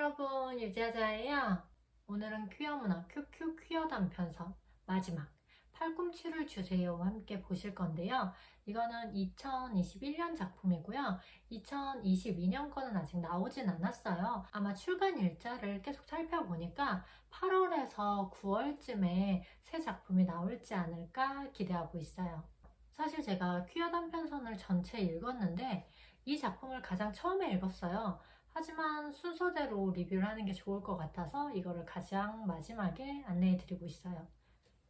여러분, 유지하자예요. 오늘은 퀴어문화 큐큐 퀴어 단편서 마지막 팔꿈치를 주세요와 함께 보실 건데요. 이거는 2021년 작품이고요. 2022년 거는 아직 나오진 않았어요. 아마 출간 일자를 계속 살펴보니까 8월에서 9월쯤에 새 작품이 나올지 않을까 기대하고 있어요. 사실 제가 퀴어 단편선을 전체 읽었는데 이 작품을 가장 처음에 읽었어요. 하지만 순서대로 리뷰를 하는 게 좋을 것 같아서 이거를 가장 마지막에 안내해 드리고 있어요.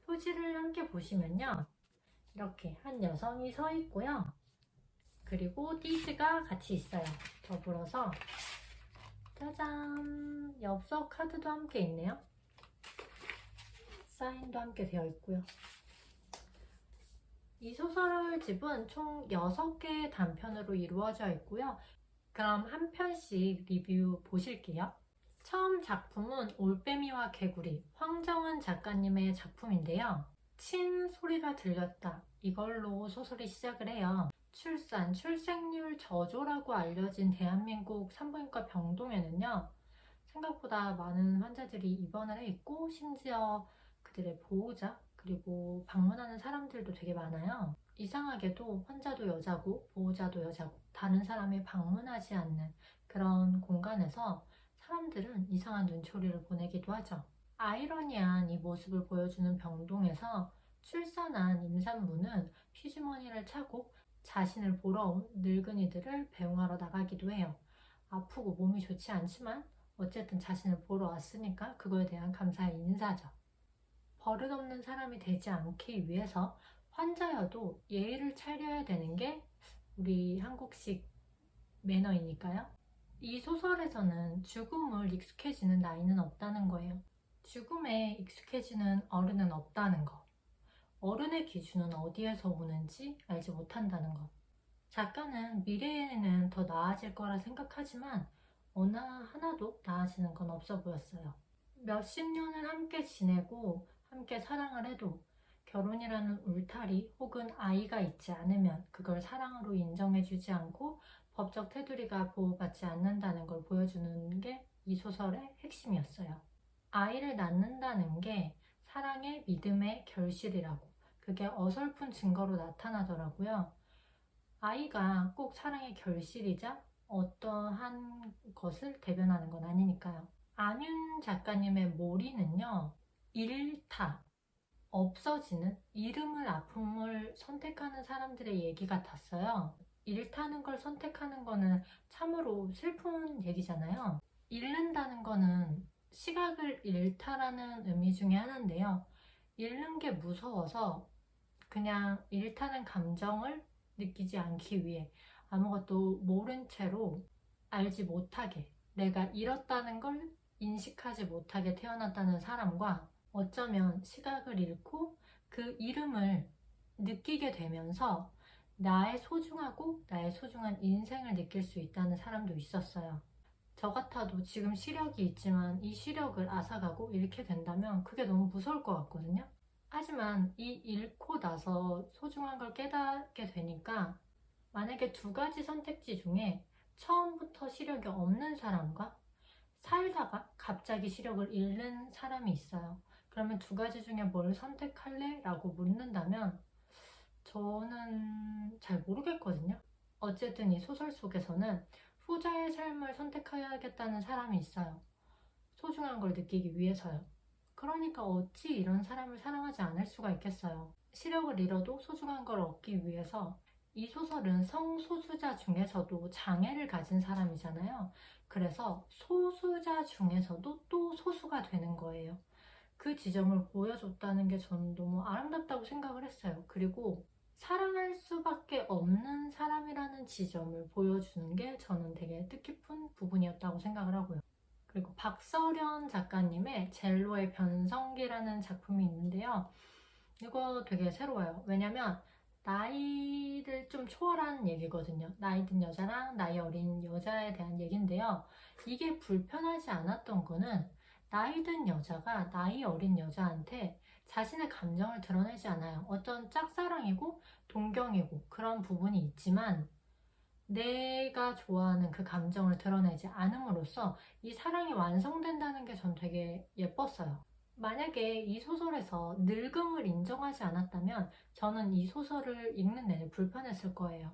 표지를 함께 보시면요. 이렇게 한 여성이 서 있고요. 그리고 띠즈가 같이 있어요. 더불어서 짜잔! 엽서 카드도 함께 있네요. 사인도 함께 되어 있고요. 이 소설집은 총 6개의 단편으로 이루어져 있고요. 그럼 한 편씩 리뷰 보실게요. 처음 작품은 올빼미와 개구리, 황정은 작가님의 작품인데요. 친 소리가 들렸다. 이걸로 소설이 시작을 해요. 출산, 출생률 저조라고 알려진 대한민국 산부인과 병동에는요. 생각보다 많은 환자들이 입원을 해 있고 심지어 그들의 보호자 그리고 방문하는 사람들도 되게 많아요. 이상하게도 환자도 여자고 보호자도 여자고 다른 사람이 방문하지 않는 그런 공간에서 사람들은 이상한 눈초리를 보내기도 하죠. 아이러니한 이 모습을 보여주는 병동에서 출산한 임산부는 피주머니를 차고 자신을 보러 온 늙은이들을 배웅하러 나가기도 해요. 아프고 몸이 좋지 않지만 어쨌든 자신을 보러 왔으니까 그거에 대한 감사의 인사죠. 버릇없는 사람이 되지 않기 위해서 환자여도 예의를 차려야 되는 게 우리 한국식 매너이니까요. 이 소설에서는 죽음을 익숙해지는 나이는 없다는 거예요. 죽음에 익숙해지는 어른은 없다는 것. 어른의 기준은 어디에서 오는지 알지 못한다는 것. 작가는 미래에는 더 나아질 거라 생각하지만 어느 하나도 나아지는 건 없어 보였어요. 몇십 년을 함께 지내고 함께 사랑을 해도 결혼이라는 울타리 혹은 아이가 있지 않으면 그걸 사랑으로 인정해주지 않고 법적 테두리가 보호받지 않는다는 걸 보여주는 게 이 소설의 핵심이었어요. 아이를 낳는다는 게 사랑의 믿음의 결실이라고 그게 어설픈 증거로 나타나더라고요. 아이가 꼭 사랑의 결실이자 어떠한 것을 대변하는 건 아니니까요. 안윤 작가님의 모리는요. 일타, 없어지는 이름을 아픔을 선택하는 사람들의 얘기 같았어요. 잃다는 걸 선택하는 거는 참으로 슬픈 얘기잖아요. 잃는다는 거는 시각을 잃다라는 의미 중에 하나인데요. 잃는 게 무서워서 그냥 잃다는 감정을 느끼지 않기 위해 아무것도 모른 채로 알지 못하게 내가 잃었다는 걸 인식하지 못하게 태어났다는 사람과 어쩌면 시각을 잃고 그 이름을 느끼게 되면서 나의 소중하고 나의 소중한 인생을 느낄 수 있다는 사람도 있었어요. 저 같아도 지금 시력이 있지만 이 시력을 앗아가고 잃게 된다면 그게 너무 무서울 것 같거든요. 하지만 이 잃고 나서 소중한 걸 깨닫게 되니까 만약에 두 가지 선택지 중에 처음부터 시력이 없는 사람과 살다가 갑자기 시력을 잃는 사람이 있어요. 그러면 두 가지 중에 뭘 선택할래? 라고 묻는다면 저는 잘 모르겠거든요. 어쨌든 이 소설 속에서는 후자의 삶을 선택해야겠다는 사람이 있어요. 소중한 걸 느끼기 위해서요. 그러니까 어찌 이런 사람을 사랑하지 않을 수가 있겠어요. 시력을 잃어도 소중한 걸 얻기 위해서 이 소설은 성소수자 중에서도 장애를 가진 사람이잖아요. 그래서 소수자 중에서도 또 소수가 되는 거예요. 그 지점을 보여줬다는 게 저는 너무 아름답다고 생각을 했어요. 그리고 사랑할 수밖에 없는 사람이라는 지점을 보여주는 게 저는 되게 뜻깊은 부분이었다고 생각을 하고요. 그리고 박서련 작가님의 젤로의 변성기라는 작품이 있는데요. 이거 되게 새로워요. 왜냐면 나이를 좀 초월한 얘기거든요. 나이 든 여자랑 나이 어린 여자에 대한 얘기인데요. 이게 불편하지 않았던 거는 나이 든 여자가 나이 어린 여자한테 자신의 감정을 드러내지 않아요. 어떤 짝사랑이고 동경이고 그런 부분이 있지만 내가 좋아하는 그 감정을 드러내지 않음으로써 이 사랑이 완성된다는 게 전 되게 예뻤어요. 만약에 이 소설에서 늙음을 인정하지 않았다면 저는 이 소설을 읽는 내내 불편했을 거예요.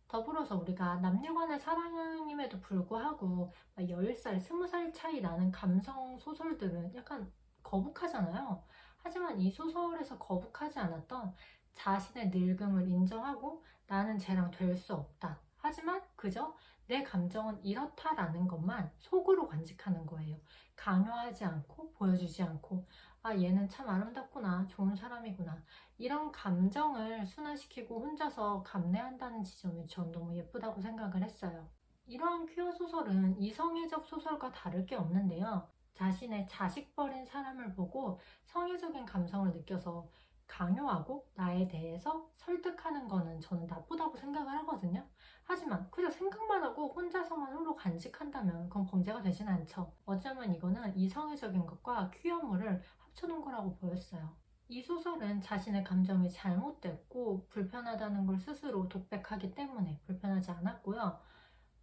더불어서 우리가 남녀간의 사랑임에도 불구하고 10살, 20살 차이 나는 감성 소설들은 약간 거북하잖아요. 하지만 이 소설에서 거북하지 않았던 자신의 늙음을 인정하고 나는 쟤랑 될 수 없다. 하지만 그저 내 감정은 이렇다라는 것만 속으로 간직하는 거예요. 강요하지 않고 보여주지 않고 아 얘는 참 아름답구나 좋은 사람이구나 이런 감정을 순화시키고 혼자서 감내한다는 지점이 전 너무 예쁘다고 생각을 했어요. 이러한 퀴어 소설은 이성애적 소설과 다를 게 없는데요. 자신의 자식 버린 사람을 보고 성애적인 감성을 느껴서 강요하고 나에 대해서 설득하는 거는 저는 나쁘다고 생각을 하거든요. 하지만 그저 생각만 하고 혼자서만 홀로 간직한다면 그건 범죄가 되진 않죠. 어쩌면 이거는 이성애적인 것과 퀴어물을 합쳐놓은 거라고 보였어요. 이 소설은 자신의 감정이 잘못됐고 불편하다는 걸 스스로 독백하기 때문에 불편하지 않았고요.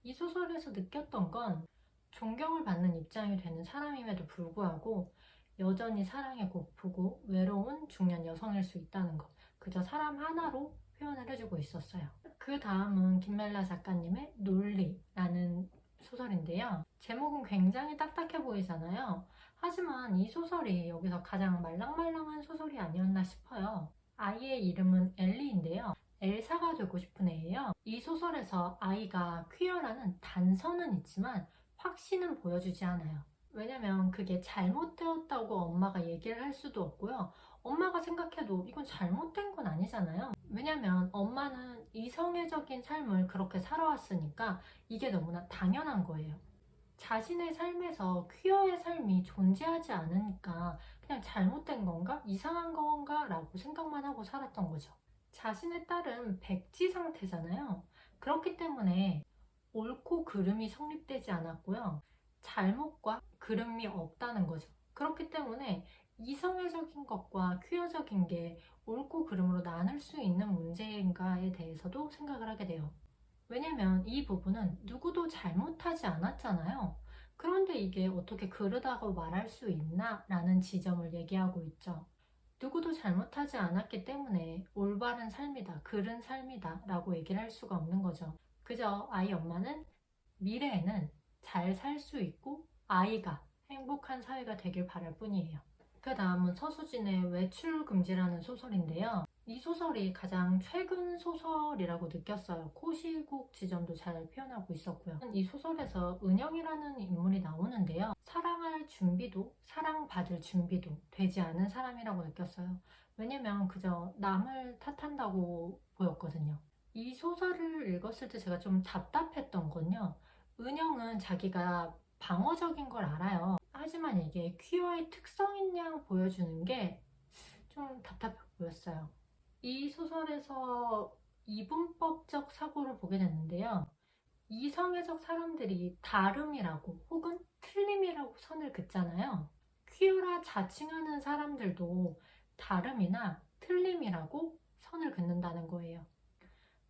이 소설에서 느꼈던 건 존경을 받는 입장이 되는 사람임에도 불구하고 여전히 사랑에 고프고 외로운 중년 여성일 수 있다는 것. 그저 사람 하나로 표현을 해주고 있었어요. 그 다음은 김멜라 작가님의 논리라는 소설인데요. 제목은 굉장히 딱딱해 보이잖아요. 하지만 이 소설이 여기서 가장 말랑말랑한 소설이 아니었나 싶어요. 아이의 이름은 엘리인데요. 엘사가 되고 싶은 애예요. 이 소설에서 아이가 퀴어라는 단서는 있지만 확신은 보여주지 않아요. 왜냐면 그게 잘못되었다고 엄마가 얘기를 할 수도 없고요. 엄마가 생각해도 이건 잘못된 건 아니잖아요. 왜냐면 엄마는 이성애적인 삶을 그렇게 살아왔으니까 이게 너무나 당연한 거예요. 자신의 삶에서 퀴어의 삶이 존재하지 않으니까 그냥 잘못된 건가? 이상한 건가? 라고 생각만 하고 살았던 거죠. 자신의 딸은 백지 상태잖아요. 그렇기 때문에 옳고 그름이 성립되지 않았고요. 잘못과 그름이 없다는 거죠. 그렇기 때문에 이성애적인 것과 퀴어적인 게 옳고 그름으로 나눌 수 있는 문제인가에 대해서도 생각을 하게 돼요. 왜냐면 이 부분은 누구도 잘못하지 않았잖아요. 그런데 이게 어떻게 그러다고 말할 수 있나? 라는 지점을 얘기하고 있죠. 누구도 잘못하지 않았기 때문에 올바른 삶이다, 그른 삶이다 라고 얘기를 할 수가 없는 거죠. 그저 아이 엄마는 미래에는 잘 살 수 있고 아이가 행복한 사회가 되길 바랄 뿐이에요. 그 다음은 서수진의 외출 금지라는 소설인데요. 이 소설이 가장 최근 소설이라고 느꼈어요. 코시국 지점도 잘 표현하고 있었고요. 이 소설에서 은영이라는 인물이 나오는데요. 사랑할 준비도 사랑받을 준비도 되지 않은 사람이라고 느꼈어요. 왜냐면 그저 남을 탓한다고 보였거든요. 이 소설을 읽었을 때 제가 좀 답답했던 건요. 은영은 자기가 방어적인 걸 알아요. 하지만 이게 퀴어의 특성인 양 보여주는 게 좀 답답해 보였어요. 이 소설에서 이분법적 사고를 보게 됐는데요. 이성애적 사람들이 다름이라고 혹은 틀림이라고 선을 긋잖아요. 퀴어라 자칭하는 사람들도 다름이나 틀림이라고 선을 긋는다는 거예요.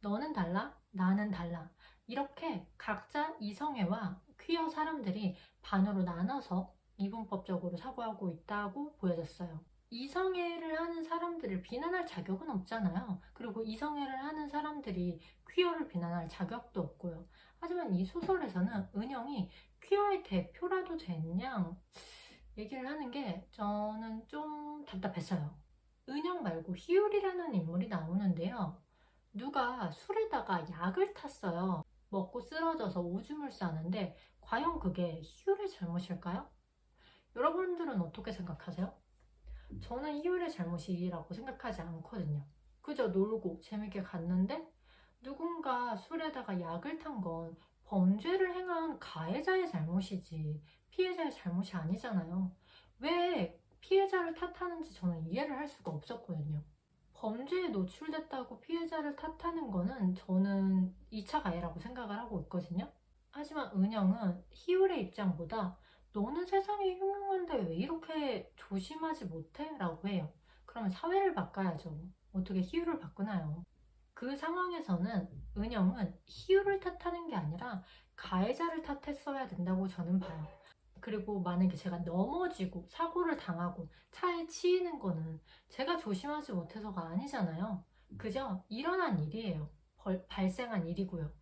너는 달라, 나는 달라. 이렇게 각자 이성애와 퀴어 사람들이 반으로 나눠서 이분법적으로 사고하고 있다고 보여졌어요. 이성애를 하는 사람들을 비난할 자격은 없잖아요. 그리고 이성애를 하는 사람들이 퀴어를 비난할 자격도 없고요. 하지만 이 소설에서는 은영이 퀴어의 대표라도 됐냐 얘기를 하는 게 저는 좀 답답했어요. 은영 말고 희율이라는 인물이 나오는데요. 누가 술에다가 약을 탔어요. 먹고 쓰러져서 오줌을 싸는데 과연 그게 희율의 잘못일까요? 여러분들은 어떻게 생각하세요? 저는 희율의 잘못이라고 생각하지 않거든요. 그저 놀고 재밌게 갔는데 누군가 술에다가 약을 탄 건 범죄를 행한 가해자의 잘못이지 피해자의 잘못이 아니잖아요. 왜 피해자를 탓하는지 저는 이해를 할 수가 없었거든요. 범죄에 노출됐다고 피해자를 탓하는 거는 저는 2차 가해라고 생각을 하고 있거든요. 하지만 은영은 희율의 입장보다 너는 세상이 흉흉한데 왜 이렇게 조심하지 못해? 라고 해요. 그러면 사회를 바꿔야죠. 어떻게 희율을 바꾸나요? 그 상황에서는 은영은 희유를 탓하는 게 아니라 가해자를 탓했어야 된다고 저는 봐요. 그리고 만약에 제가 넘어지고 사고를 당하고 차에 치이는 거는 제가 조심하지 못해서가 아니잖아요. 그저 일어난 일이에요. 발생한 일이고요.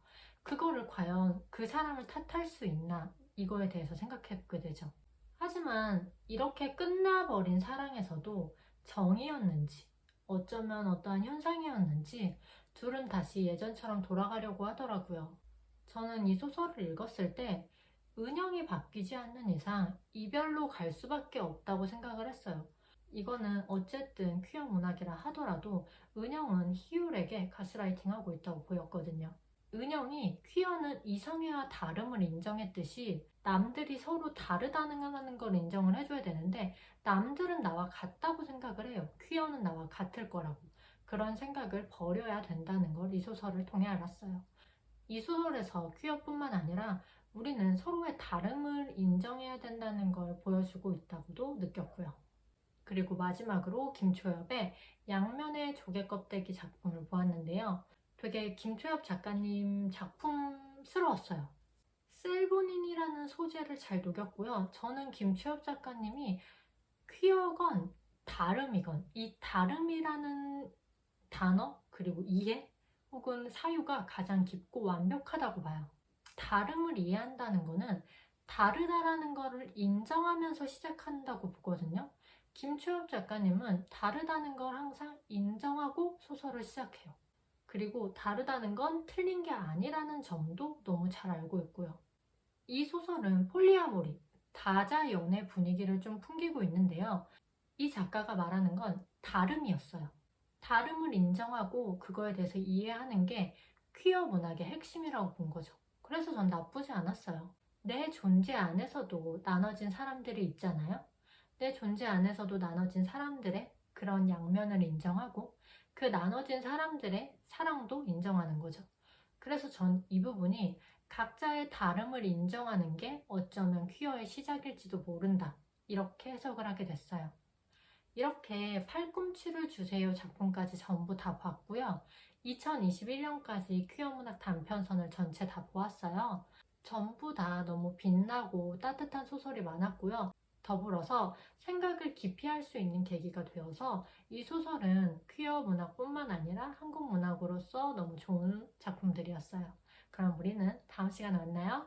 그거를 과연 그 사람을 탓할 수 있나 이거에 대해서 생각해보게 되죠. 하지만 이렇게 끝나버린 사랑에서도 정이었는지 어쩌면 어떠한 현상이었는지 둘은 다시 예전처럼 돌아가려고 하더라고요. 저는 이 소설을 읽었을 때 은영이 바뀌지 않는 이상 이별로 갈 수밖에 없다고 생각을 했어요. 이거는 어쨌든 퀴어 문학이라 하더라도 은영은 희율에게 가스라이팅하고 있다고 보였거든요. 은영이 퀴어는 이성애와 다름을 인정했듯이 남들이 서로 다르다는 걸 인정을 해줘야 되는데 남들은 나와 같다고 생각을 해요. 퀴어는 나와 같을 거라고. 그런 생각을 버려야 된다는 걸 이 소설을 통해 알았어요. 이 소설에서 퀴어뿐만 아니라 우리는 서로의 다름을 인정해야 된다는 걸 보여주고 있다고도 느꼈고요. 그리고 마지막으로 김초엽의 양면의 조개 껍데기 작품을 보았는데요. 되게 김초엽 작가님 작품스러웠어요. 셀보닌이라는 소재를 잘 녹였고요. 저는 김초엽 작가님이 퀴어건 다름이건 이 다름이라는 단어 그리고 이해 혹은 사유가 가장 깊고 완벽하다고 봐요. 다름을 이해한다는 거는 다르다라는 거를 인정하면서 시작한다고 보거든요. 김초엽 작가님은 다르다는 걸 항상 인정하고 소설을 시작해요. 그리고 다르다는 건 틀린 게 아니라는 점도 너무 잘 알고 있고요. 이 소설은 폴리아모리, 다자 연애 분위기를 좀 풍기고 있는데요. 이 작가가 말하는 건 다름이었어요. 다름을 인정하고 그거에 대해서 이해하는 게 퀴어 문학의 핵심이라고 본 거죠. 그래서 전 나쁘지 않았어요. 내 존재 안에서도 나눠진 사람들이 있잖아요. 내 존재 안에서도 나눠진 사람들의 그런 양면을 인정하고 그 나눠진 사람들의 사랑도 인정하는 거죠. 그래서 전 이 부분이 각자의 다름을 인정하는 게 어쩌면 퀴어의 시작일지도 모른다. 이렇게 해석을 하게 됐어요. 이렇게 팔꿈치를 주세요 작품까지 전부 다 봤고요. 2021년까지 퀴어 문학 단편선을 전체 다 보았어요. 전부 다 너무 빛나고 따뜻한 소설이 많았고요. 더불어서 생각을 깊이 할 수 있는 계기가 되어서 이 소설은 퀴어 문학뿐만 아니라 한국 문학으로서 너무 좋은 작품들이었어요. 그럼 우리는 다음 시간에 만나요.